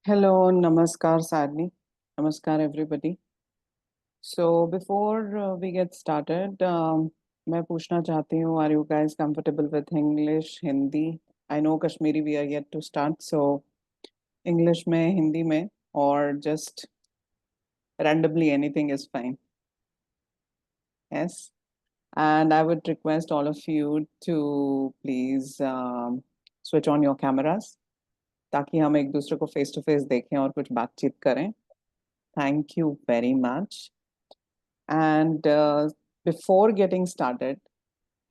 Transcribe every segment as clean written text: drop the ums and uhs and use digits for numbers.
Hello, namaskar, Sadni. Namaskar, everybody. So before we get started, मैं पूछना चाहती हूँ, are you guys comfortable with English, Hindi? I know Kashmiri we are yet to start, so English में, Hindi में, or just randomly anything is fine. Yes. And I would request all of you to please switch on your cameras ताकि हम एक दूसरे को face to face देखें और कुछ बातचीत करें. Thank you very much. And before getting started,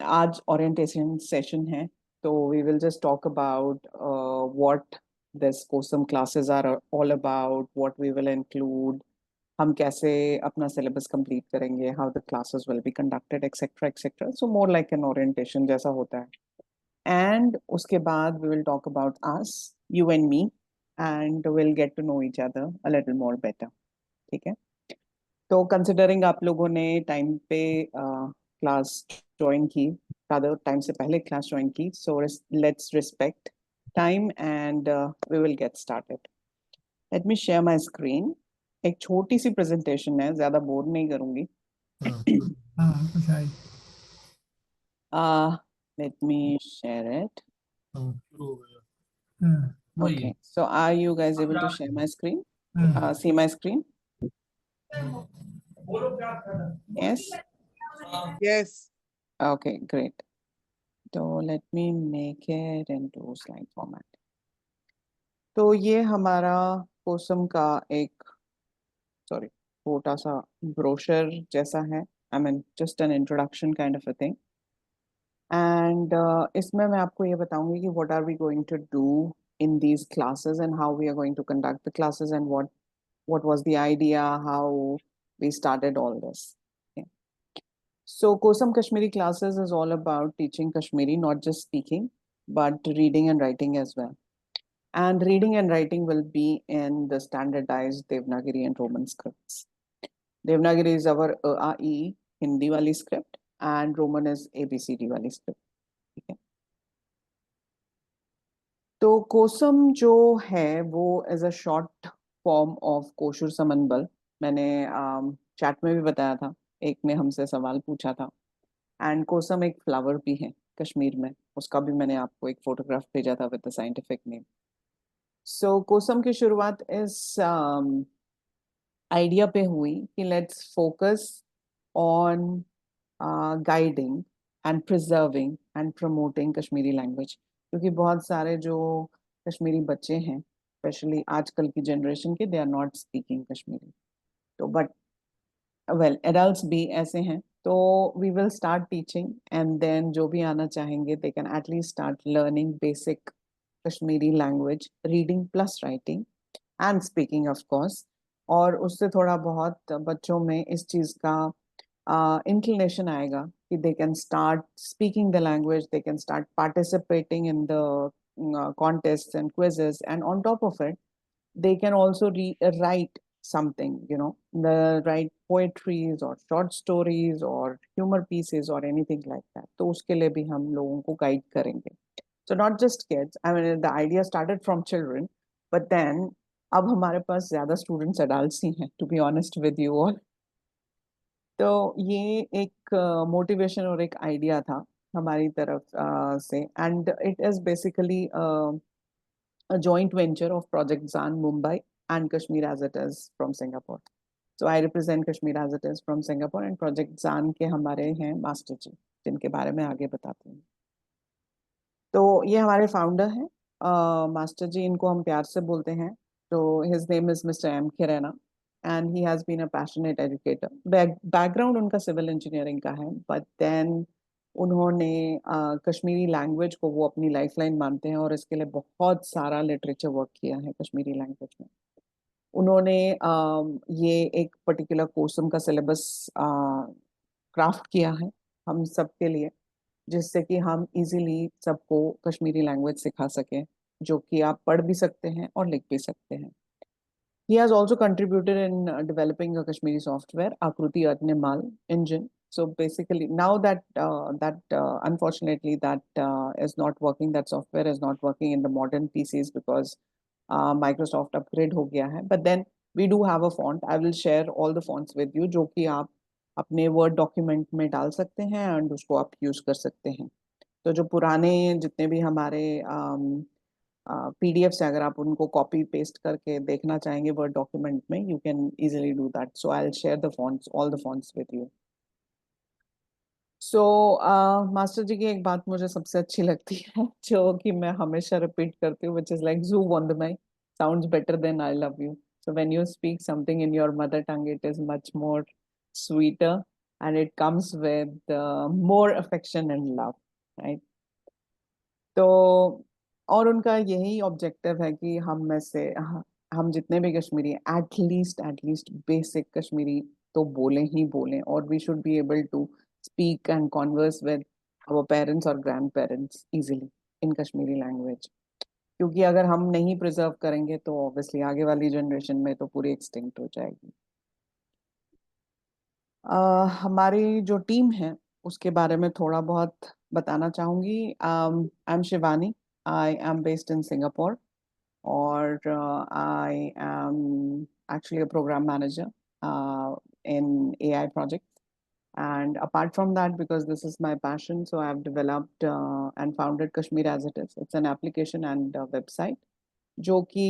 आज orientation session है, तो we will just talk about what this COSM classes are all about, what we will include, हम कैसे अपना syllabus complete करेंगे, how the classes will be conducted, etc. etc. So more like an orientation जैसा होता है. And उसके बाद we will talk about us, you and me, and we'll get to know each other a little more better. ठीक है? तो considering आप लोगों ने टाइम पे क्लास ज्वाइन की, रादर टाइम से पहले क्लास ज्वाइन की, so let's respect time and we will get started. Let me share my screen. एक छोटी सी प्रेजेंटेशन है, ज्यादा बोर नहीं करूंगी. Let me share it. Okay, so are you guys able to share my screen? See my screen? Yes? Yes. Okay, great. So let me make it into slide format. तो ये हमारा कोसम का एक छोटा सा ब्रोशर जैसा है. I mean just an introduction kind of a thing. And इसमें मैं आपको ये बताऊंगी कि what are we going to do in these classes and how we are going to conduct the classes and what was the idea, how we started all this. Okay. So COSM Kashmiri classes is all about teaching Kashmiri, not just speaking, but reading and writing as well. And reading and writing will be in the standardized Devanagari and Roman scripts. Devanagari is our AE Hindi wali script and Roman is ABCD wali script. ठीक है. तो कोसम जो है वो as a short form of Koshur Samanbal. मैंने chat में भी बताया था, एक ने हमसे सवाल पूछा था. एंड कोसम एक फ्लावर भी है कश्मीर में, उसका भी मैंने आपको एक फोटोग्राफ भेजा था विद द साइंटिफिक नेम. सो कोसम की शुरुआत इस आइडिया पे हुई कि let's focus on guiding and preserving and promoting Kashmiri language. क्योंकि बहुत सारे जो कश्मीरी बच्चे हैं, स्पेशली आजकल की जनरेशन के, they are not speaking Kashmiri. तो बट वेल एडल्ट्स भी ऐसे हैं, तो we will start teaching and then जो भी आना चाहेंगे they can at least start learning basic Kashmiri language, reading plus writing and speaking of course. और उससे थोड़ा बहुत बच्चों में इस चीज़ का inclination आएगा कि they can start speaking the language, they can start participating in the contests and quizzes, and on top of it, they can also write something, write poetries or short stories or humor pieces or anything like that. तो उसके लिए भी हम लोगों को guide करेंगे. So not just kids. I mean, the idea started from children, but then अब हमारे पास ज़्यादा students adults ही हैं, to be honest with you all. तो ये एक मोटिवेशन और एक आइडिया था हमारी तरफ से. And it is basically joint venture of project Jaan Mumbai and Kashmir as it is from Singapore. So I represent Kashmir as it is from Singapore and project Jaan के हमारे हैं मास्टर जी, जिनके बारे में आगे बताती हूँ. तो ये हमारे फाउंडर हैं, मास्टर जी इनको हम प्यार से बोलते हैं. तो his name is mister M K Raina and he has been a passionate educator. Background उनका सिविल इंजीनियरिंग का है, but then उन्होंने कश्मीरी लैंग्वेज को वो अपनी लाइफलाइन मानते हैं और इसके लिए बहुत सारा लिटरेचर वर्क किया है कश्मीरी लैंग्वेज में. उन्होंने ये एक पर्टिकुलर कोसम का सिलेबस क्राफ्ट किया है हम सबके लिए, जिससे कि हम इजीली सबको कश्मीरी लैंग्वेज सिखा सकें, जो कि आप पढ़ भी सकते हैं और लिख भी सकते हैं. He has also contributed in developing a Kashmiri software, Akruti Atnemal engine. So basically, now that unfortunately that is not working. That software is not working in the modern PCs because Microsoft upgrade हो गया है, but then we do have a font. I will share all the fonts with you, जो कि आप अपने word document में डाल सकते हैं एंड उसको आप यूज कर सकते हैं. तो जो पुराने जितने भी हमारे पीडीएफ से अगर आप उनको कॉपी पेस्ट करके देखना चाहेंगे वर्ड डॉक्यूमेंट में, you can easily do that. So I will share the fonts, all the fonts with you. So master ji की एक बात मुझे सबसे अच्छी लगती है जो कि मैं हमेशा रिपीट करती हूँ, विच इज लाइक जू वंदमई sounds better than I love you. So when you speak something in your mother tongue, it is much more sweeter and it comes with more affection and love, right? तो और उनका यही objective है कि हम में से हम जितने भी कश्मीरी एटलीस्ट बेसिक कश्मीरी तो बोलें ही बोलें, और we should be able to speak and converse with our parents or grandparents easily in Kashmiri language. क्योंकि अगर हम नहीं प्रिजर्व करेंगे तो ऑब्वियसली आगे वाली जनरेशन में तो पूरी एक्सटिंक्ट हो जाएगी. हमारी जो टीम है उसके बारे में थोड़ा बहुत बताना चाहूँगी. I am Shivani. I am based in Singapore और I am actually a program manager in AI project. And apart from that, because this is my passion, so I've developed and founded Kashmir as it is. It's an application and a website जो कि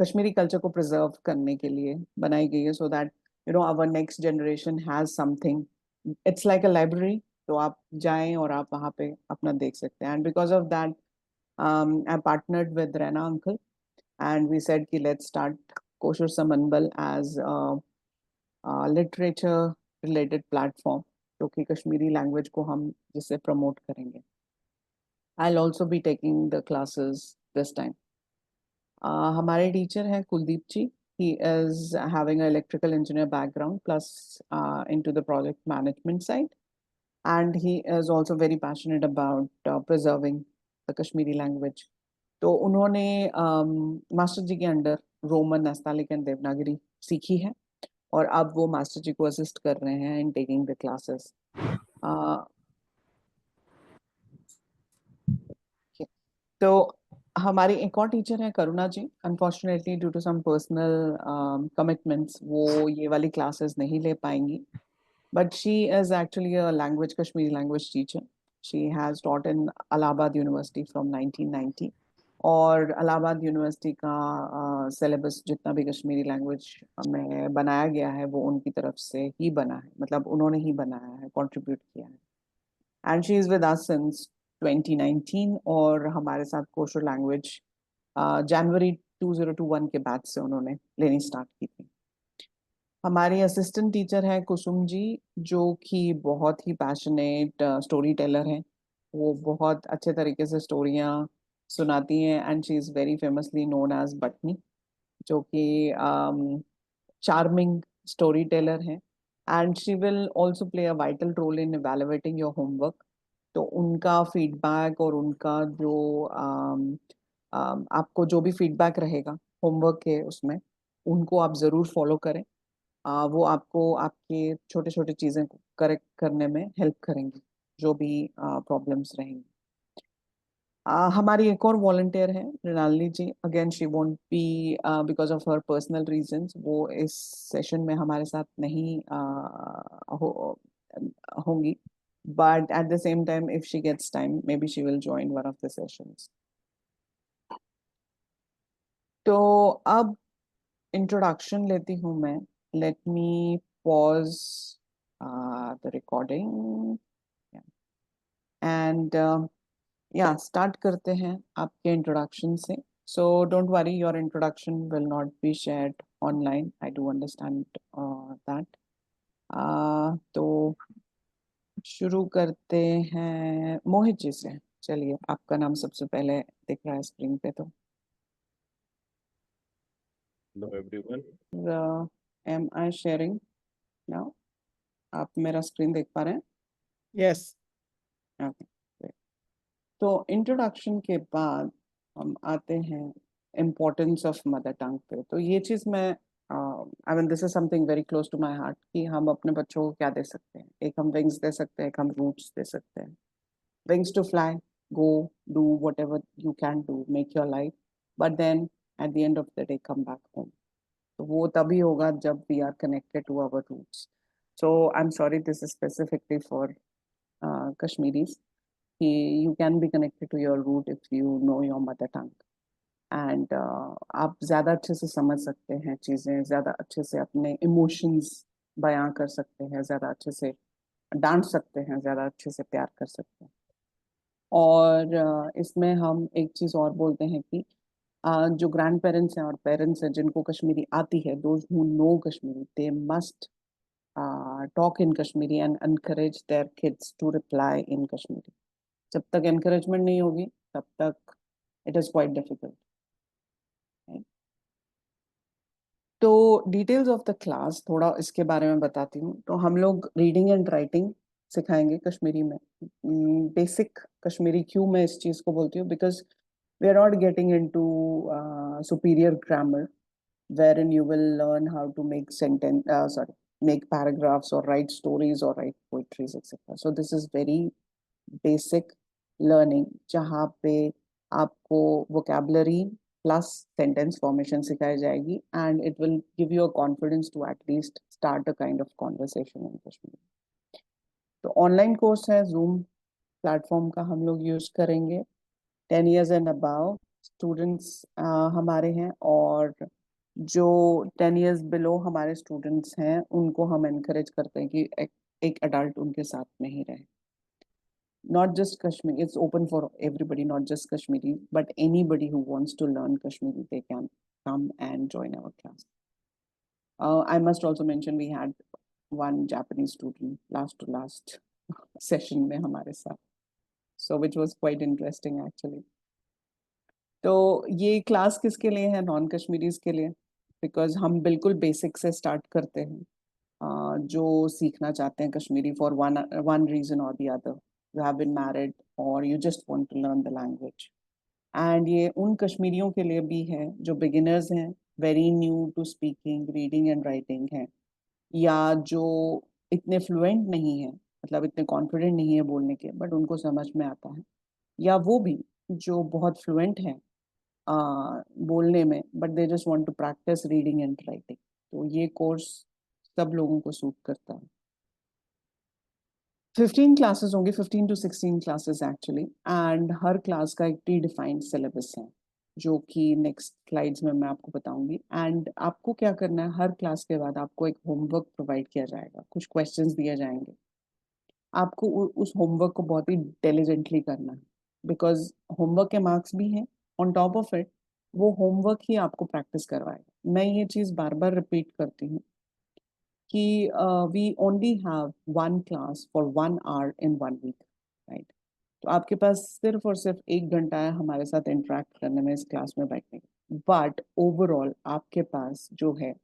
Kashmiri culture को preserve करने के लिए बनाई गई है, so that you know our next generation has something. It's like a library. तो आप जाएं और आप वहाँ पे अपना देख सकते हैं. And because of that I partnered with Raina uncle and we said कि let's start Koshur Samanbal as literature related platform, जो कि कश्मीरी लैंग्वेज को हम जिससे प्रमोट करेंगे. I will also be taking the classes this time. हमारे टीचर हैं कुलदीप जी. He is having an electrical engineer background plus into the project management side, and he is also very passionate about preserving the Kashmiri language. तो उन्होंने master जी के under Roman, Nastaliq and Devanagari सीखी है और अब वो मास्टर जी को असिस्ट कर रहे हैं इन टेकिंग द क्लासेस. तो हमारी एक और टीचर है Karuna ji. Unfortunately due to some personal commitments वो ये वाली क्लासेस नहीं ले पाएंगी, but she is actually a language Kashmiri language teacher. She has taught in Allahabad university from 1990, और इलाहाबाद यूनिवर्सिटी का सिलेबस जितना भी कश्मीरी लैंग्वेज में बनाया गया है वो उनकी तरफ से ही बना है, मतलब उन्होंने ही बनाया है, कंट्रीब्यूट किया है. And she is with us since 2019 और हमारे साथ कोशर लैंग्वेज जनवरी 2021 के बाद से उन्होंने लेनी स्टार्ट की थी. हमारी असिस्टेंट टीचर है कुसुम जी, जो कि बहुत ही पैशनेट स्टोरी टेलर हैं. वो बहुत अच्छे तरीके से स्टोरियाँ सुनाती हैं and she is very famously known as Batni, जो कि चार्मिंग स्टोरी टेलर हैं. And she will also play a vital role in evaluating your homework. तो उनका फीडबैक और उनका जो आपको जो भी फीडबैक रहेगा होमवर्क के उसमें, उनको आप ज़रूर फॉलो करें. वो आपको आपके छोटे छोटे चीज़ें करेक्ट करने में हेल्प करेंगी, जो भी प्रॉब्लम्स रहेंगी. हमारी एक और वॉलंटियर है Mrinalini ji. Again she won't be because of her personal reasons, वो इस सेशन में हमारे साथ नहीं होंगी, but at the same time if she gets time maybe she will join one of the sessions. तो अब इंट्रोडक्शन लेती हूँ मैं. Let me pause the recording and या स्टार्ट करते हैं आपके इंट्रोडक्शन से. So don't worry, your introduction will not be shared online. I do understand that. तो शुरू करते हैं मोहित जी से. चलिए, आपका नाम सबसे पहले दिख रहा है स्क्रीन पे. तो Hello everyone. Am I sharing now? आप मेरा स्क्रीन देख पा रहे हैं? Yes. ओके. तो इंट्रोडक्शन के बाद हम आते हैं इम्पोर्टेंस ऑफ मदर टंग पे. तो ये चीज़ मैं I mean this is something very close to my heart कि हम अपने बच्चों को क्या दे सकते हैं. एक हम विंग्स दे सकते हैं, एक हम रूट्स दे सकते हैं. Wings to fly, go do whatever you can do, make your life, but then at the end of the day come back home. तो वो तभी होगा जब we are connected to our roots. So I'm sorry, this is specifically for Kashmiris. You can be connected to your root if you know your mother tongue. And आप ज़्यादा अच्छे से समझ सकते हैं चीज़ें, ज़्यादा अच्छे से अपने इमोशंस बयां कर सकते हैं, ज़्यादा अच्छे से डांट सकते हैं, ज़्यादा अच्छे से प्यार कर सकते हैं. और इसमें हम एक चीज़ और बोलते हैं कि जो ग्रैंड पेरेंट्स हैं और पेरेंट्स हैं जिनको कश्मीरी आती है, those who know Kashmiri, they must talk in Kashmiri and encourage their kids to reply in Kashmiri. जब तक encouragement नहीं होगी तब तक it is quite difficult. Right? तो डिटेल्स ऑफ द क्लास थोड़ा इसके बारे में बताती हूँ. तो हम लोग रीडिंग एंड राइटिंग सिखाएंगे कश्मीरी में. बेसिक कश्मीरी क्यों मैं इस चीज़ को बोलती हूँ, because we are not getting into superior grammar wherein you will learn how to make paragraphs or write stories or write poetries, etc. So this is very basic learning, जहाँ पे आपको vocabulary plus sentence formation सिखाई जाएगी, and it will give you a confidence to at least start a kind of conversation in Kashmiri. तो online course है, Zoom platform का हम लोग यूज करेंगे. 10 years and above स्टूडेंट्स हमारे हैं, और जो 10 years below हमारे स्टूडेंट्स हैं उनको हम encourage करते हैं कि एक adult उनके साथ में ही रहे. Not just Kashmiri, it's open for everybody, not just Kashmiri, but anybody who wants to learn Kashmiri, they can come and join our class. I must also mention we had one Japanese student last to last session में हमारे साथ, so which was quite interesting actually. तो ये class किसके लिए है? Non Kashmiris के लिए, बिकॉज हम बिल्कुल बेसिक से स्टार्ट करते हैं. जो सीखना चाहते हैं कश्मीरी फॉर वन रीजन और the other, you have been married और you just want to learn the language. And ये उन कश्मीरियों के लिए भी है जो बिगिनर्स हैं, very new to speaking, reading and writing हैं, या जो इतने फ्लुएंट नहीं है, मतलब इतने कॉन्फिडेंट नहीं है बोलने के, बट उनको समझ में आता है, या वो भी जो बहुत फ्लुएंट है बोलने में, but they just want to practise reading and writing. तो ये कोर्स सब लोगों को सूट करता है. 15 क्लासेस होंगी, 15 to 16 classes actually, and her class का एक प्री डिफाइंड सिलेबस है जो कि नेक्स्ट स्लाइड्स में मैं आपको बताऊंगी. एंड आपको क्या करना है, हर क्लास के बाद आपको एक होमवर्क प्रोवाइड किया जाएगा, कुछ क्वेश्चंस दिए जाएंगे. आपको उस होमवर्क को बहुत ही डिलिजेंटली करना है, बिकॉज होमवर्क के मार्क्स भी हैं. ऑन टॉप ऑफ इट वो होमवर्क ही आपको प्रैक्टिस करवाएगा. मैं ये चीज़ बार बार रिपीट करती हूँ कि we only have one class for 1 hour in 1 week, right? तो आपके पास सिर्फ और सिर्फ 1 घंटा है हमारे साथ इंटरेक्ट करने में, इस क्लास में बैठने में. बट ओवरऑल आपके पास जो है,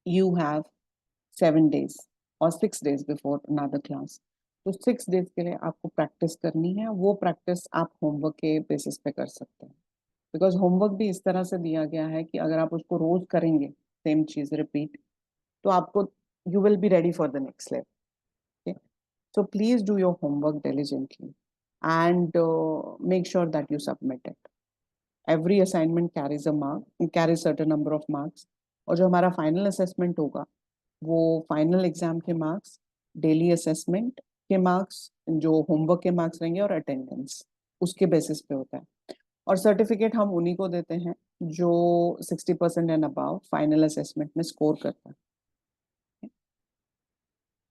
यू हैव 7 days और 6 days बिफोर अनदर क्लास. तो 6 days के लिए आपको प्रैक्टिस करनी है. वो प्रैक्टिस आप होमवर्क के बेसिस पे कर सकते हैं, बिकॉज होमवर्क भी इस तरह से दिया गया है कि अगर आप उसको रोज करेंगे सेम चीज रिपीट, तो आपको you will be ready for the next level. So please do your homework diligently and make sure that you submit it. Every assignment carries certain number of marks. और जो हमारा फाइनल असेसमेंट होगा वो final exam के marks, daily assessment के marks, जो homework के marks रहेंगे और अटेंडेंस, उसके बेसिस पे होता है. और सर्टिफिकेट हम उन्हीं को देते हैं जो 60% एंड अबाव फाइनल असेसमेंट में स्कोर करता है.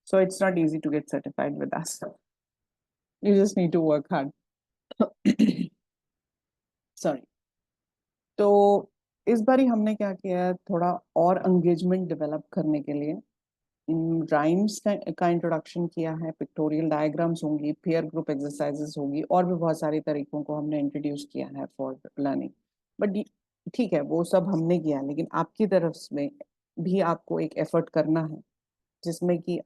So it's not easy to get certified with us. You just need to work hard. Sorry. तो इस बारी हमने क्या किया है, थोड़ा और एंगेजमेंट डेवलप करने के लिए राइम्स का इंट्रोडक्शन किया है, पिक्टोरियल डायग्राम्स होंगी, पेयर ग्रुप एक्सरसाइजेस होगी, और भी बहुत सारे तरीकों को हमने इंट्रोड्यूस किया है फॉर लर्निंग. बट ठीक है, वो सब हमने किया, लेकिन आपकी तरफ में भी आपको एक एफर्ट करना है, जिसमें कि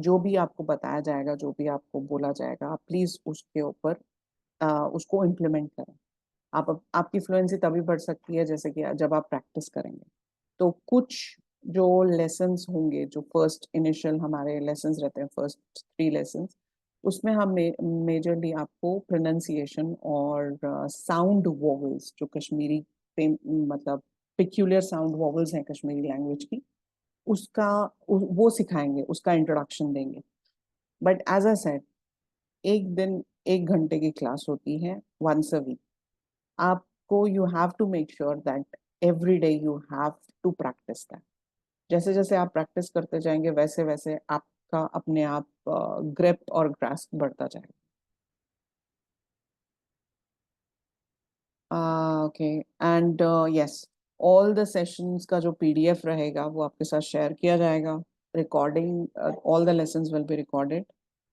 जो भी आपको बताया जाएगा, जो भी आपको बोला जाएगा, आप प्लीज उसके ऊपर उसको इम्प्लीमेंट करें. आपकी फ्लुएंसी तभी बढ़ सकती है जैसे कि जब आप प्रैक्टिस करेंगे. तो कुछ जो लेसन्स होंगे, जो फर्स्ट इनिशियल हमारे लेसन्स रहते हैं, फर्स्ट 3 लेसन्स, उसमें हम मेजरली आपको प्रोनाउंसिएशन और साउंड वोवेल्स जो कश्मीरी पे मतलब पिक्यूलियर साउंड वोवेल्स हैं कश्मीरी लैंग्वेज की, उसका वो सिखाएंगे, उसका इंट्रोडक्शन देंगे. बट एज आई सेड, एक दिन 1 घंटे की क्लास होती है, वंस अ वीक. आपको you have to make sure that every day you have to practise that. जैसे जैसे आप प्रैक्टिस करते जाएंगे वैसे वैसे आपका अपने आप ग्रिप और ग्रास्प बढ़ता जाएगा. Okay. And yes, all the sessions का जो पीडीएफ रहेगा वो आपके साथ शेयर किया जाएगा. Recording, all the lessons will be recorded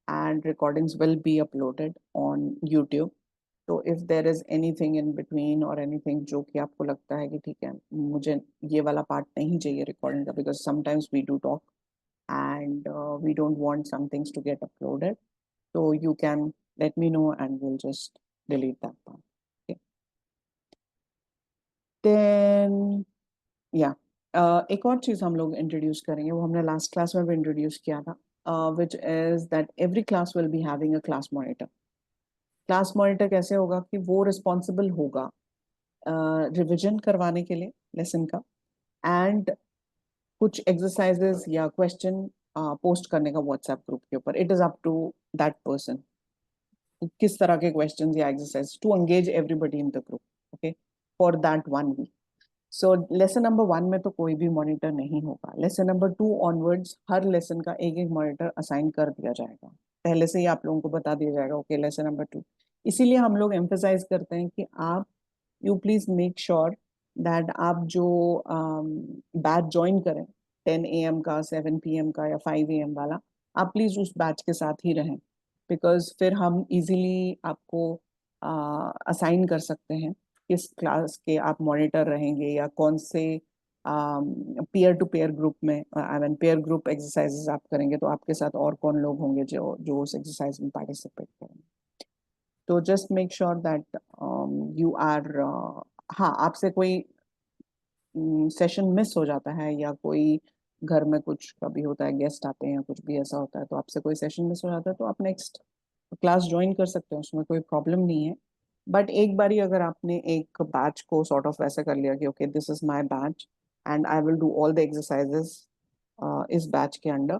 and recordings will be uploaded on YouTube. तो if there is anything in between or anything जो कि आपको लगता है कि ठीक है, मुझे ये वाला पार्ट नहीं चाहिए रिकॉर्डिंग का, because sometimes we do talk and we don't want some things to get uploaded, so you can let me know and we'll just delete that part. Okay. Then या एक और चीज हम लोग इंट्रोड्यूस करेंगे, वो हमने लास्ट क्लास में भी इंट्रोड्यूस किया था, which is that every class will be having a class monitor. Class monitor कैसे होगा कि वो रिस्पॉन्सिबल होगा रिविजन करवाने के लिए लेसन का, एंड कुछ एक्सरसाइजेस या क्वेश्चन पोस्ट करने का व्हाट्सएप ग्रुप के ऊपर. It is up to that person किस तरह के क्वेश्चन या exercise to engage everybody in the group. Okay, for that 1 week. So lesson number 1 में तो कोई भी मॉनिटर नहीं होगा. लेसन नंबर 2 ऑनवर्ड्स हर लेसन का एक एक मॉनिटर असाइन कर दिया जाएगा, पहले से ही आप लोगों को बता दिया जाएगा. Okay, lesson number 2. इसीलिए हम लोग एम्फेसाइज करते हैं कि आप, you please make sure that आप जो बैच ज्वाइन करें 10 AM का, 7 PM का या 5 AM वाला, आप प्लीज उस बैच के साथ ही रहें, बिकॉज फिर हम इजीली आपको असाइन कर सकते हैं किस क्लास के आप मॉनिटर रहेंगे या कौन से पीयर टू पेयर ग्रुप में, I mean pair group exercises आप करेंगे तो आपके साथ और कौन लोग होंगे जो जो उस एक्सरसाइज में पार्टिसिपेट करेंगे. तो just make sure that you are, हाँ, आपसे कोई सेशन मिस हो जाता है या कोई घर में कुछ कभी होता है, गेस्ट आते हैं या कुछ भी ऐसा होता है, तो आपसे कोई सेशन मिस हो जाता है तो आप नेक्स्ट क्लास ज्वाइन कर सकते हैं, उसमें कोई प्रॉब्लम नहीं है. बट एक बारी अगर आपने एक बैच को सॉर्ट ऑफ वैसे कर लिया कि okay this is my batch and I will do all the exercises इस बैच के अंडर,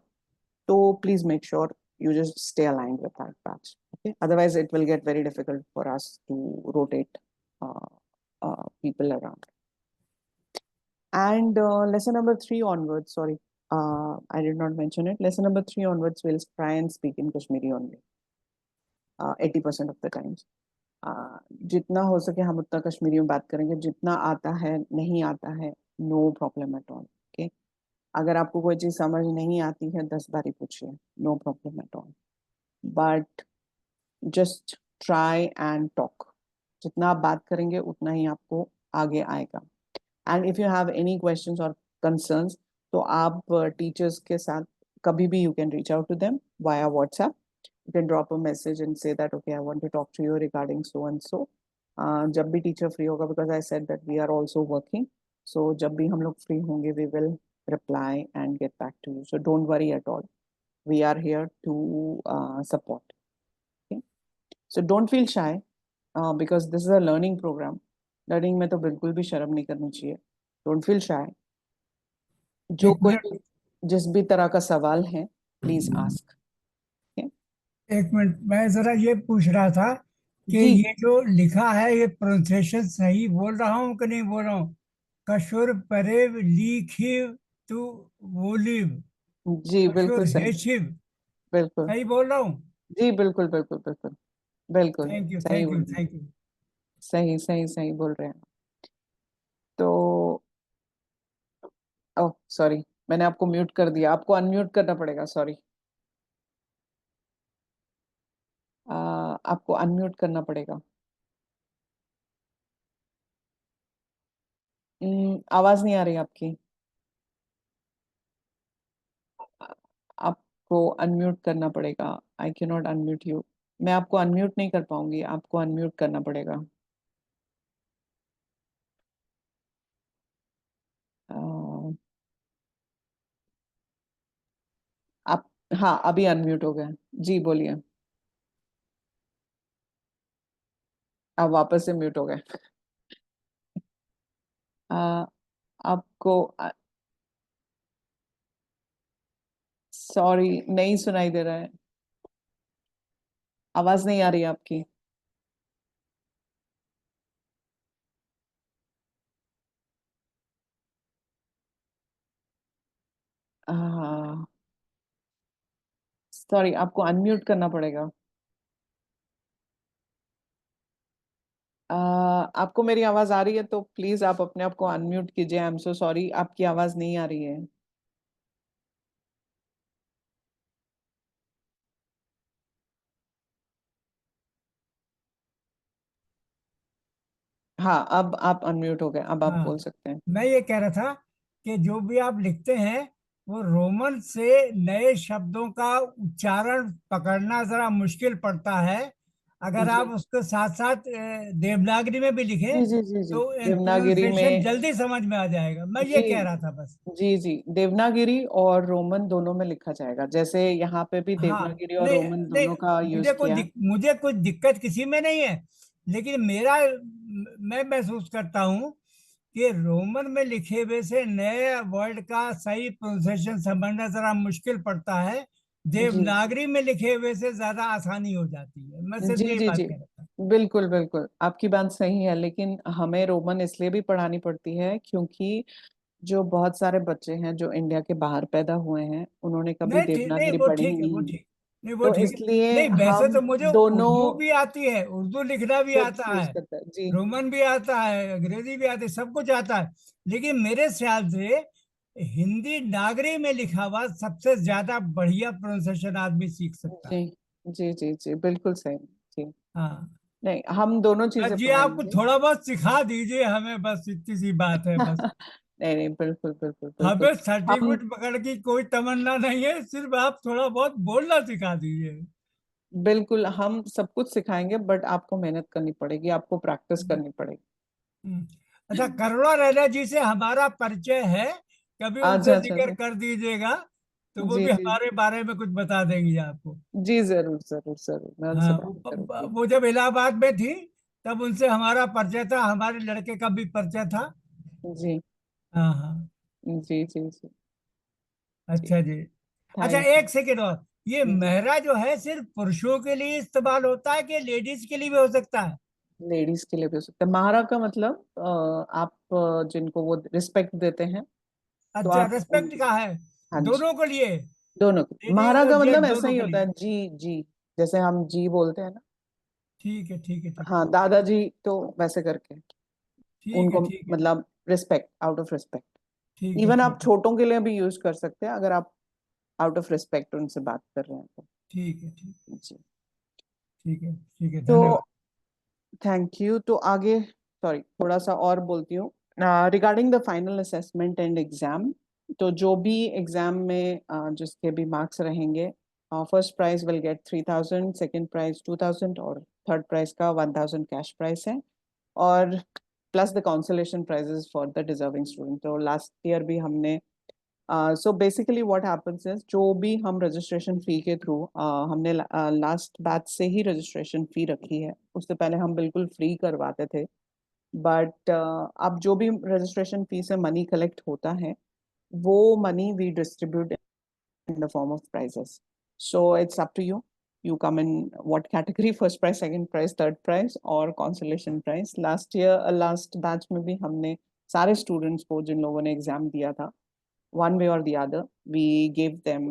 तो please make sure you just stay aligned with that batch. Okay, otherwise it will get very difficult for us to rotate uh, people around. And lesson number 3 onwards, sorry, I did not mention it. Lesson number 3 onwards, we'll try and speak in Kashmiri only, 80% of the times. जितना हो सके हम उतना कश्मीरी में बात करेंगे. जितना आता है, नहीं आता है, no problem at all. Okay, अगर आपको कोई चीज समझ नहीं आती है 10 बारी पूछिए, no problem at all. But just try and talk. जितना आप बात करेंगे उतना ही आपको आगे आएगा. And if you have any questions or concerns, तो आप टीचर्स के साथ कभी भी you can reach out to them via WhatsApp. You can drop a message and say that okay, I want to talk to you regarding so and so. जब भी teacher free होगा, because I said that we are also working, so जब भी हम लोग free होंगे we will reply and get back to you. So don't worry at all. We are here to support. Okay? So don't feel shy because this is a learning program. Learning में तो बिल्कुल भी शर्म नहीं करनी चाहिए. Don't feel shy. जो एक कोई मिनट, जिस भी तरह का सवाल है प्लीज आस्क. एक मिनट, मैं जरा ये पूछ रहा था कि जी ये जो लिखा है ये प्रोनाउंसिएशन सही बोल रहा हूँ कि नहीं बोल रहा हूँ? कशुर परेव लीखिव तू वोलिव, जी, बिल्कुल कशुर सही. हेशिव, बिल्कुल. सही बोल रहा हूँ? जी, बिल्कुल बिल्कुल बिल्कुल. बिल्कुल थैंक यू, सही थैंक यू, बोल, थैंक यू। सही सही सही बोल रहे हैं. तो ओह सॉरी, मैंने आपको म्यूट कर दिया, आपको अनम्यूट करना पड़ेगा. सॉरी, आपको अनम्यूट करना पड़ेगा. आवाज नहीं आ रही आपकी. आ- आपको अनम्यूट करना पड़ेगा. I can not unmute you. मैं आपको अनम्यूट नहीं कर पाऊंगी, आपको अनम्यूट करना पड़ेगा. अ, आप, हाँ, अभी अनम्यूट हो गए. जी बोलिए. आप वापस से म्यूट हो गए। आपको सॉरी नहीं सुनाई दे रहा है, आवाज नहीं आ रही है आपकी। सॉरी, आपको अनम्यूट करना पड़ेगा। आपको मेरी आवाज आ रही है तो प्लीज आप अपने आप को अनम्यूट कीजिए। आई एम सो सॉरी, आपकी आवाज नहीं आ रही है। हाँ, अब आप अनम्यूट हो गए, अब आप बोल हाँ, सकते हैं। मैं ये कह रहा था कि जो भी आप लिखते हैं वो रोमन से नए शब्दों का उच्चारण पकड़ना जरा मुश्किल पड़ता है। अगर जी आप उसके साथ साथ देवनागरी में भी जी लिखें जी जी जी, तो देवनागिरी प्रोनाउंसिएशन में। जल्दी समझ में आ जाएगा। मैं ये जी कह रहा था बस। जी जी, देवनागिरी और रोमन दोनों में लिखा जाएगा, जैसे यहाँ पे भी हाँ, देवनागिरी और नहीं रोमन नहीं, दोनों का यूज किया है। मुझे कुछ दिक्कत किसी में नहीं है, लेकिन मैं महसूस करता हूँ कि रोमन में लिखे हुए से नए वर्ड का सही प्रोनाउंसिएशन समझना जरा मुश्किल पड़ता है। जी देवनागरी में लिखे हुए से ज्यादा आसानी हो जाती है। मैं सिर्फ जी यही जी बात जी, कह रहा था। बिल्कुल बिल्कुल आपकी बात सही है, लेकिन हमें रोमन इसलिए भी पढ़ानी पड़ती है क्योंकि जो बहुत सारे बच्चे हैं जो इंडिया के बाहर पैदा हुए हैं, उन्होंने कभी नहीं ठीक, नहीं देवनागरी वो पढ़ी ही ठीक है, वो नहीं है। ठीक, नहीं वो तो ठीक है। इसलिए नहीं वैसे हम तो मुझे दोनों उर्दू भी आती है, उर्दू लिखना भी कुछ आता यूज है, करते हैं जी। रोमन भी आता है, अंग्रेजी भी आती है, सब कुछ आता है। लेकिन मेरे ख्याल से हिंदी नागरी में लिखा हुआ सबसे ज्यादा बढ़िया प्रोनाउंसिएशन आदमी सीख सकता जी है। जी जी जी, बिल्कुल सही जी। हाँ, नहीं, हम दोनों बस चीजें जी आपको पढ़ाएंगे। थोड़ा बहुत सिखा दीजिए हमें, बस इतनी सी बात है बस। नहीं नहीं, बिल्कुल बिल्कुल बिल्कुल। हमें हम सर्टिफिकेट पकड़ की कोई तमन्ना नहीं है, सिर्फ आप थोड़ा बहुत बोलना सिखा दीजिए। बिल्कुल हम सब कुछ सिखाएंगे, बट आपको मेहनत करनी पड़ेगी, आपको प्रैक्टिस करनी पड़ेगी। हम्म। अच्छा, करुणा रैना जी से हमारा परिचय है, कभी अच्छा उनसे अच्छा जिक्र अच्छा। कर दीजिएगा तो वो जी भी जी हमारे बारे में कुछ बता देंगी आपको। जी, जरूर जरूर जरूर, मैं उनसे हाँ, बात करूंगी। वो जब इलाहाबाद में थी तब उनसे हमारा परिचय था, हमारे लड़के का भी परिचय था। जी हाँ हाँ। जी जी जी जी, अच्छा जी। अच्छा, थैंक एक सेकेंड और, ये यू। मेहरा जो है सिर्फ पुरुषों के लिए इस्तेमाल होता है कि लेडीज के लिए भी हो सकता है? लेडीज के लिए भी हो सकता है। महारा का मतलब आप जिनको वो रिस्पेक्ट देते हैं, तो अच्छा, आप उन। रेस्पेक्ट का है, हाँ जी, दोनों के लिए, दोनों के। लेडीज महारा और का मतलब जेंट्स ऐसा दोनों ही के होता लिए? है, जी जी, जैसे हम जी बोलते हैं ना। ठीक है ठीक है ठीक है हाँ, दादाजी तो वैसे करके ठीक है उनको, ठीक है मतलब रिस्पेक्ट, आउट ऑफ रिस्पेक्ट। ठीक है इवन आप ठीक है छोटों के लिए भी यूज कर सकते हैं, अगर आप आउट ऑफ रिस्पेक्ट उनसे बात कर रहे हैं तो। ठीक है ठीक जी, ठीक है ठीक है, तो धन्यवाद। Thank you. तो आगे, सॉरी, थोड़ा सा और बोलती हूँ regarding the final assessment and exam. तो जो भी एग्जाम में जिसके भी मार्क्स रहेंगे, first prize will get 3000, second prize 2000, और थर्ड प्राइज का 1000 कैश प्राइज है, और plus the consolation prizes for the deserving student. तो लास्ट ईयर भी हमने so basically what happens is, जो भी हम रजिस्ट्रेशन फी के थ्रू हमने लास्ट बैच से ही रजिस्ट्रेशन फी रखी है, उससे पहले हम बिल्कुल फ्री करवाते थे, बट अब जो भी रजिस्ट्रेशन फी से मनी कलेक्ट होता है, वो money we distribute in the form of prizes. So it's up to you. You come in what category: first prize, second prize, third prize, or consolation prize. Last year, last batch में भी हमने सारे students को जिन लोगों ने exam दिया था, one way or the other, we gave them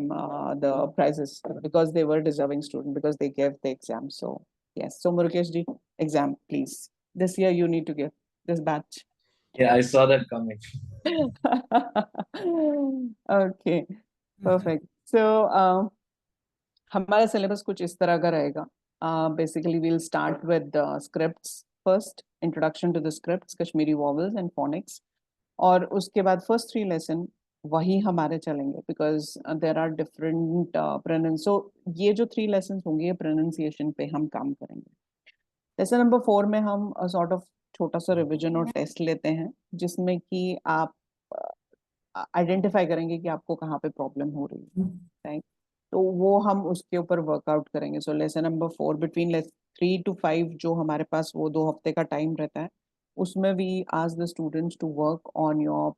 the prizes because they were deserving student, because they gave the exam. So yes. So Murukesh ji, exam please. This year you need to give this batch. Yeah, I saw that coming. Okay, perfect. So हमारा syllabus कुछ इस तरह का रहेगा। Basically we'll start with scripts first, introduction to the scripts, Kashmiri vowels and phonics, और उसके बाद first 3 lesson वही हमारे चलेंगे, because there are different pronounce. So ये जो 3 लेसन होंगे, ये प्रोनाउंसिएशन पे हम काम करेंगे। लेसन नंबर 4 में हम सॉर्ट ऑफ छोटा सा रिविजन और टेस्ट लेते हैं, जिसमें कि आप आइडेंटिफाई करेंगे कि आपको कहाँ पे प्रॉब्लम हो रही है, तो वो हम उसके ऊपर वर्कआउट करेंगे। सो लेसन नंबर 4, बिटवीन 3 to 5 जो हमारे पास वो 2 हफ्ते का टाइम रहता है, उसमें we ask the students to work on your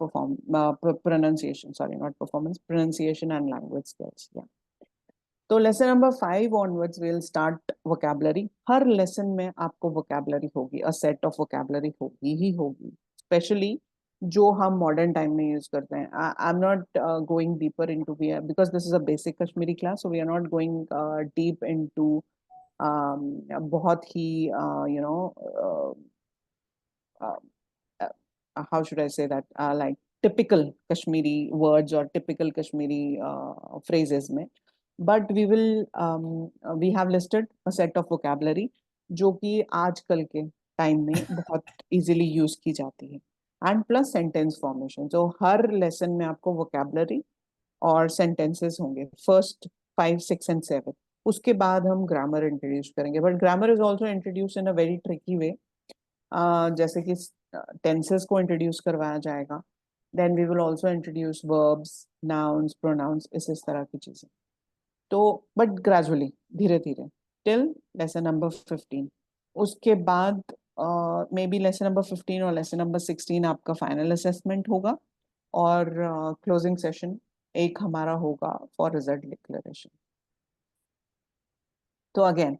pronunciation, sorry, not performance, pronunciation and language skills. Yeah. तो lesson number 5 onwards will start vocabulary. Her lesson में आपको वोकैबुलरी होगी, अ सेट ऑफ वोकैबुलरी होगी ही होगी, specially जो हम modern time में use करते हैं. I am not going deeper into because this is a basic Kashmiri class, so we are not going deep into बहुत ही you know how should I say that, like typical Kashmiri words or typical Kashmiri phrases में. But we have listed a set of vocabulary जो कि आजकल के time में बहुत easily use की जाती है, and plus sentence formation. So her lesson में आपको vocabulary और sentences होंगे, first 5, 6 and 7. उसके बाद हम grammar introduce करेंगे, but grammar is also introduced in a very tricky way. जैसे कि टेंसेस को इंट्रोड्यूस करवाया जाएगा, then we will also introduce verbs, nouns, pronouns, इस तरह की चीजें. तो बट ग्रेजुअली, धीरे धीरे, टिल लेसन नंबर 15. उसके बाद मे बी लेसन नंबर 15 और लेसन नंबर 16 आपका फाइनल असेसमेंट होगा, और क्लोजिंग सेशन एक हमारा होगा फॉर रिजल्ट डिक्लेरेशन. तो again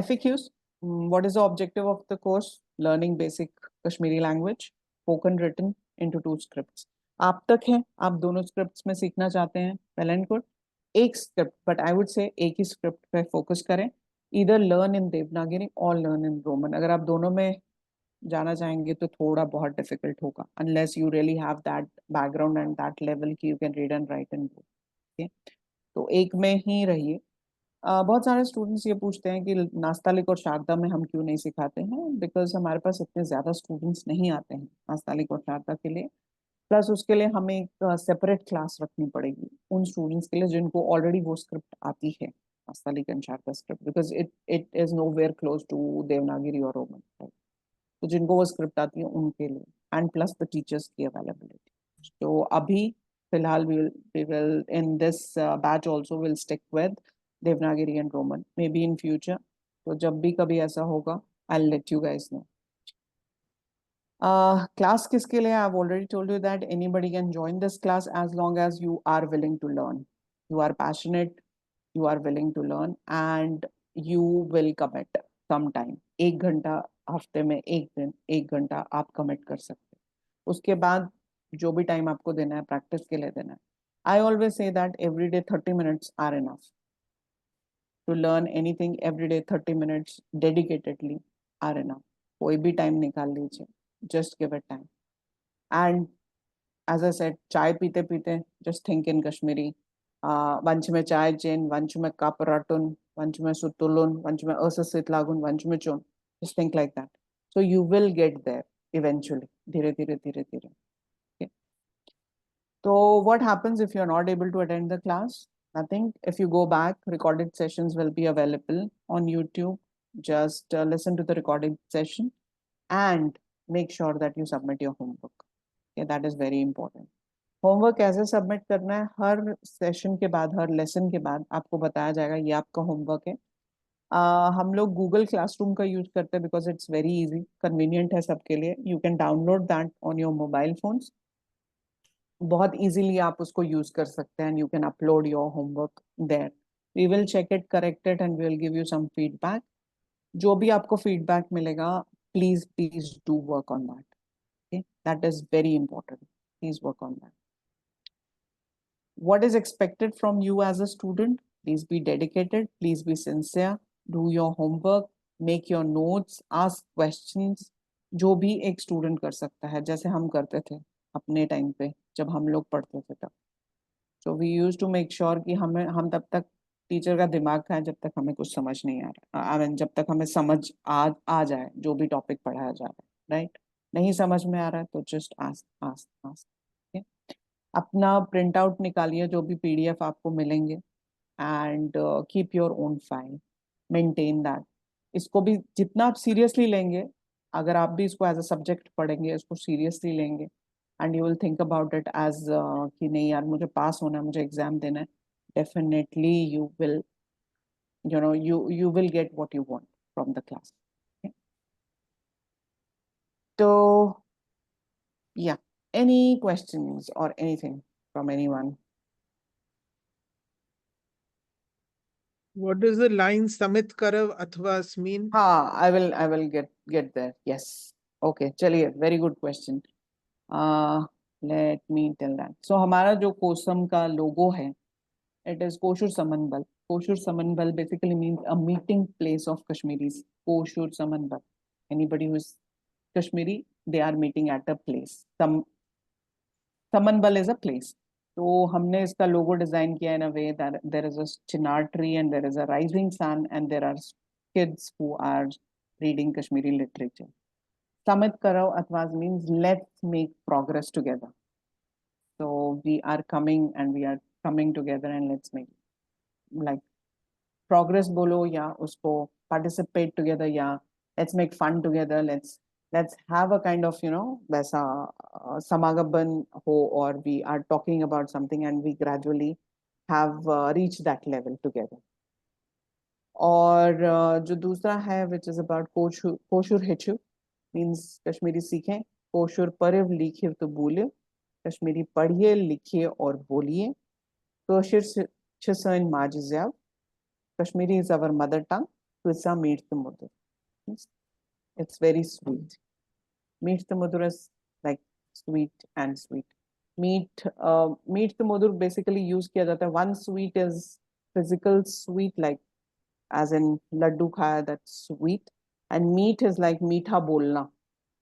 FAQs. What is the objective of the course? Learning basic Kashmiri language, spoken, written into 2 scripts. आप तक है, आप दोनों स्क्रिप्ट्स में सीखना चाहते हैं, well and good. एक script, but I would say एक ही स्क्रिप्ट पे फोकस करें. Either learn in Devanagari or learn in Roman. अगर आप दोनों में जाना चाहेंगे तो थोड़ा बहुत डिफिकल्ट होगा, unless you really have that background and that level कि you can read and write in both. Okay? तो एक में ही रहिए. बहुत सारे स्टूडेंट्स ये पूछते हैं कि नास्तालिक और शारदा में हम क्यों नहीं सिखाते हैं, बिकॉज हमारे पास इतने ज़्यादा स्टूडेंट्स नहीं आते हैं नास्तालिक और शारदा के लिए. प्लस उसके लिए हमें एक सेपरेट क्लास रखनी पड़ेगी उन स्टूडेंट्स के लिए जिनको ऑलरेडी वो स्क्रिप्ट आती है, Nastaliq and Sharada script, because it is no where close to Devanagari और रोमन. तो जिनको वो स्क्रिप्ट आती है उनके लिए, एंड प्लस द टीचर्स की अवेलेबिलिटी. तो अभी फिलहाल we will in this batch also will stick with Devanagari and Roman. Maybe in future, तो जब भी कभी ऐसा होगा, I'll let you guys know. Class किसके लिए? I've already told you that anybody can join this class as long as you are willing to learn. You are passionate, you are willing to learn, and you will commit some time. 1 घंटा हफ्ते में, 1 दिन 1 घंटा आप commit कर सकते हैं. उसके बाद जो भी टाइम आपको देना है प्रैक्टिस के लिए देना है. I always say that every day 30 minutes are enough. To learn anything every day 30 minutes dedicatedly are enough. कोई भी टाइम निकाल लीजिए, just give it time. And as I said, चाय पीते पीते just think in Kashmiri. वंश में चाय चेन, वंश में कप रटुन, वंश में सुतुलुन, वंश में अससित लागुन, वंश में चुन. Just think like that. So you will get there eventually. धीरे धीरे धीरे धीरे. Okay. So what happens if you're not able to attend the class? Nothing. If you go back, recorded sessions will be available on YouTube. Just listen to the recorded session and make sure that you submit your homework. Okay, that is very important. Homework कैसे submit करना है, हर session के बाद, हर lesson के बाद आपको बताया जाएगा ये आपका होमवर्क है. हम लोग गूगल क्लासरूम का यूज करते हैं because it's very easy, convenient है सबके लिए. You can download that on your mobile phones. बहुत इजीली आप उसको यूज कर सकते हैं, and you can upload your homework there. We will check it, correct it, and we will give you some feedback. जो भी आपको फीडबैक मिलेगा, please please do work on that. Okay, that is very important. Please work on that. What is expected from you as a student? Please be dedicated, please be sincere, do your homework, make your notes, ask questions. जो भी एक student कर सकता है, जैसे हम करते थे अपने टाइम पे जब हम लोग पढ़ते थे तब. So we used to make sure कि हम तब तक टीचर का दिमाग खाएं जब तक हमें कुछ समझ नहीं आ रहा. I mean, जब तक हमें समझ आ जाए जो भी टॉपिक पढ़ाया जा रहा है, राइट? नहीं समझ में आ रहा है तो जस्ट आस्क. अपना प्रिंट आउट निकालिए जो भी PDF आपको मिलेंगे, and keep your own file, maintain that. इसको भी जितना आप सीरियसली लेंगे, अगर आप भी इसको एज अ सब्जेक्ट पढ़ेंगे, इसको सीरियसली लेंगे, and you will think about it as कि नहीं यार मुझे पास होना है, मुझे एग्जाम देना है, definitely you will you will get what you want. from the class. Okay. So, yeah, any questions or anything from anyone? What does the line Samit Karav Athvas mean? हाँ, I will get there. Yes. Okay, चलिए, very good question. Let me tell that. So हमारा जो कोसम का logo है, it is Koshur Samanbal. Koshur Samanbal basically means a meeting place of Kashmiris. Koshur Samanbal. Anybody who is Kashmiri, they are meeting at a place. Samanbal is a place. तो हमने इसका logo design किया in a way that there is a chinar tree and there is a rising sun and there are kids who are reading Kashmiri literature. Samit Karav Athvas means let's make progress together. So we are coming and we are coming together and let's make like progress bolo ya usko participate together ya let's make fun together, let's have a kind of वैसा samagaban ho, or we are talking about something and we gradually have reached that level together. और जो दूसरा है which is about Koshur हिचु means Kashmiri सीखें, कोशुर परिव लिखिव तो बोले, कश्मीरी पढ़िए लिखिए और बोलिए, कोशिर छसन माजिज़्याव, Kashmiri is our mother tongue, Twissa meets the mother. It's very sweet. Meets the mother is like sweet and sweet. Meet the mother basically use किया जाता है. One sweet is physical sweet, like as in laddu khaya, that's sweet, and meet is like meetha bolna,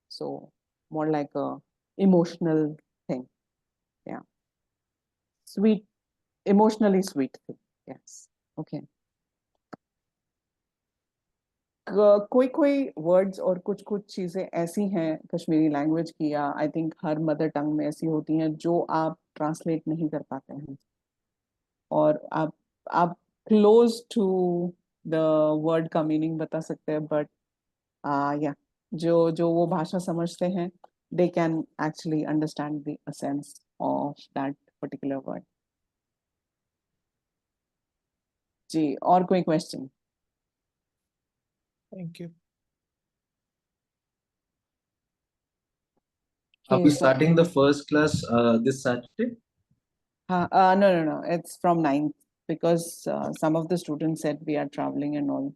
so more like a emotional thing. Yeah, sweet, emotionally sweet thing. Yes. Okay. कोई words और कुछ चीजें ऐसी हैं Kashmiri language की या I think her mother tongue में ऐसी होती हैं जो आप ट्रांसलेट नहीं कर पाते हैं और आप क्लोज टू द वर्ड का मीनिंग बता सकते हैं, बट या जो वो भाषा समझते हैं they can actually understand the essence of that particular word. जी, और कोई question? Thank you. Are Okay, we so- starting the first class this Saturday? No. It's from 9th because some of the students said we are traveling and all.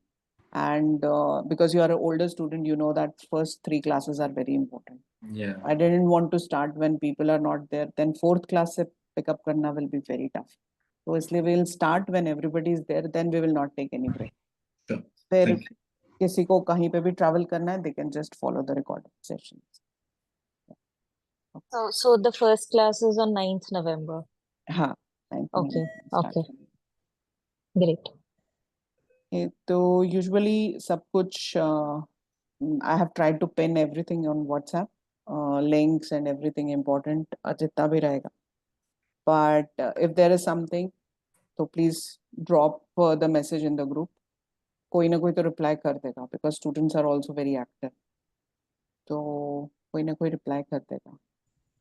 And because you are an older student, you know that first 3 classes are very important. Yeah. I didn't want to start when people are not there. Then 4th class se pick up karna will be very tough. So isliye we'll start when everybody is there. Then we will not take any break. Sure. फिर Thank you. किसी को कहीं पे भी travel करना है, they can just follow the recorded sessions. So the first class is on 9th November. हाँ. Okay, start. okay. Great. तो usually सब कुछ I have tried to pin everything on WhatsApp, links and everything important जितना भी रहेगा. But if there is something, so please drop the message in the group. कोई ना कोई तो reply कर देगा because students are also very active. तो कोई ना कोई reply कर देगा.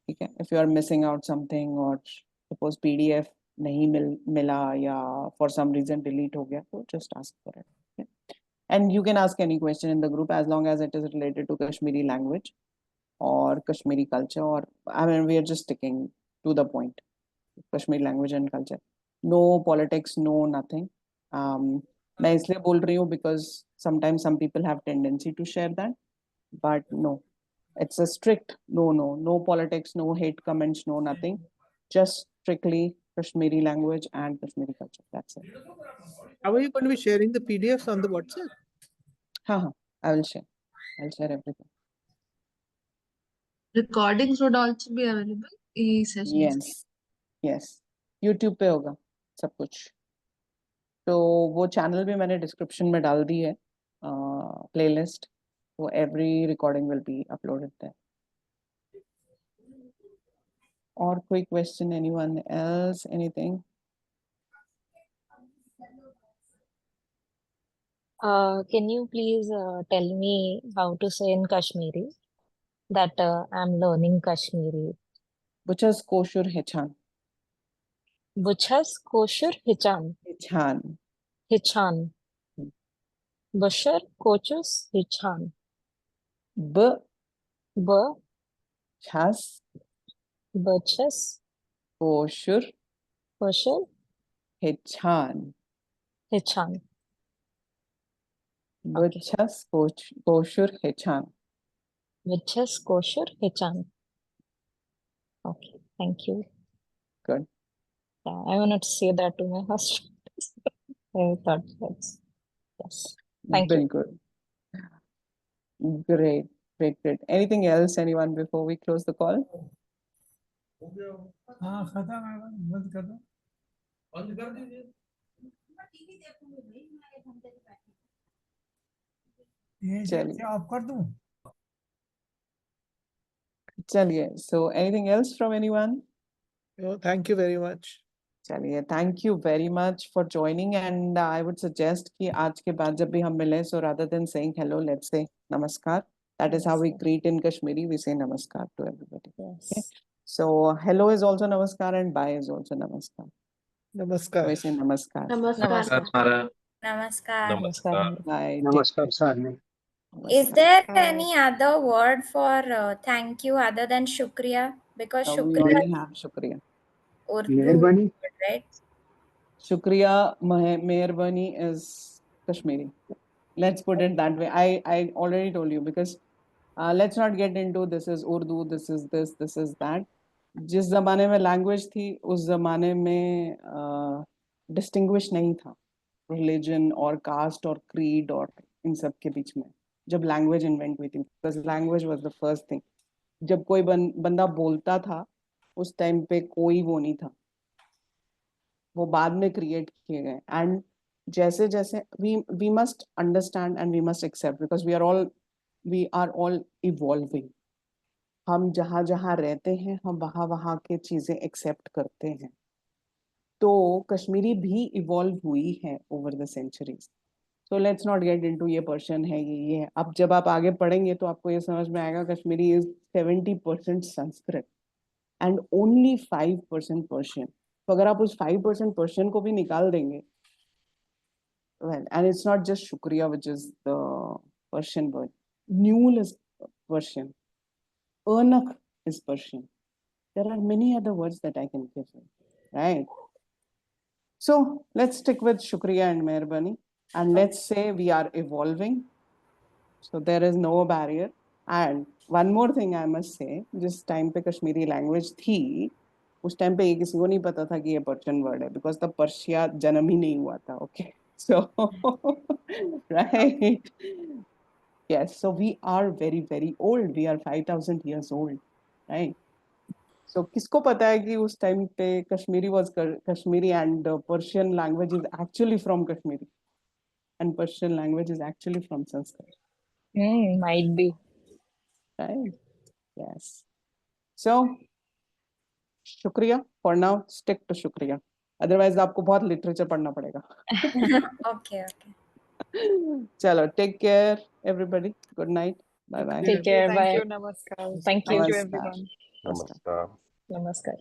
ठीक है? If you are missing out something or suppose PDF नहीं मिला या for some reason delete हो गया, तो just ask for it. Okay? And you can ask any question in the group as long as it is related to Kashmiri language or Kashmiri culture, or I mean we are just sticking to the point. Kashmiri language and culture. No politics, no nothing. मैं इसलिए बोल रही हूँ because sometimes some people have tendency to share that, but no, it's a strict no politics, no hate comments, no nothing, just strictly Kashmiri language and Kashmiri culture. That's it. How are you going to be sharing the PDFs on the WhatsApp? हाँ, I will share. I'll share everything. Recordings would also be available e-sessions. Yes. YouTube पे होगा सब कुछ. तो वो channel भी मैंने description में डाल दी है, playlist. So every recording will be uploaded there. और कोई question? Anyone else? Anything? Can you please tell me how to say in Kashmiri that I'm learning Kashmiri? Buchas Koshur Hichan. Buchas Koshur Hichan. Hichan. Hichan. Busher, coaches, Hichan. B B, chas Burchess, koshur Busher, hechan. Hichan. Bchas koshur hechan. Burchess, Kosher, Hichan. Okay, thank you. Good. Yeah, I wanted to say that to my husband. I thought that's, yes. Thank you. Bilkul. Great, great, great. Anything else, anyone, before we close the call? हाँ खत्म है, बंद कर दो, बंद कर दीजिए। ये चलिए। क्या ऑफ कर दूं? चलिए, so anything else from anyone? No, thank you very much. चलिए, thank you very much for joining, and I would suggest कि आज के बाद जब भी हम मिलें, so rather than saying hello, let's say namaskar. That is how we Namaskar. greet in Kashmiri. We say namaskar to everybody. Yes. So hello is also namaskar and bye is also namaskar. Namaskar. We say namaskar. Namaskar. Namaskar. Namaskar. Namaskar. Bye. Namaskar, sir. Is there any other word for thank you other than shukriya? Because We shukriya already is have shukriya. Urdu, Mehrbani. right? Shukriya, Mehrbani is Kashmiri. Let's put it that way. I already told you, because let's not get into this is Urdu, this is this, this is that. जिस जमाने में language थी उस जमाने में distinguish नहीं था religion और कास्ट और क्रीड और इन सब के बीच में, जब लैंग्वेज इन्वेंट हुई थी, because language was the first thing. जब कोई बंदा बोलता था उस टाइम पे कोई वो नहीं था, वो बाद में क्रिएट किए गए. एंड जैसे जैसे we must understand and we must accept, because we are all evolving. हम जहाँ जहाँ रहते हैं हम वहाँ वहाँ के चीजें एक्सेप्ट करते हैं. तो कश्मीरी भी इवॉल्व हुई है over the centuries. So let's not get into ये पर्शियन है ये है. अब जब आप आगे पढ़ेंगे तो आपको ये समझ में आएगा Kashmiri is 70% Sanskrit and only 5% Persian. तो अगर आप उस 5% पर्शियन को भी निकाल देंगे, well, and it's not just shukriya which is the Persian word. Newell is Persian. Ernak is Persian. There are many other words that I can give you, right? So let's stick with shukriya and mehrbani, and let's say we are evolving. So there is no barrier. And one more thing I must say, जिस time पे Kashmiri language थी, उस time पे ये किसी को नहीं पता था कि ये Persian word है, because the Persia जन्म ही नहीं हुआ था, okay? So, right? Yes, so we are very, very old. We are 5,000 years old, right? So, किसको पता है कि उस time पे Kashmiri was Kashmiri and Persian language is actually from Kashmiri, and Persian language is actually from Sanskrit, Might be. right? Yes. So, शुक्रिया. For now, stick to शुक्रिया. Otherwise, आपको बहुत literature पढ़ना पड़ेगा. Okay, okay. चलो, take care, everybody. Good night. Bye bye. Take care. Thank Bye. you. Namaskar. Thank you. Thank you, Namaskar. everyone. Namaskar. Namaskar.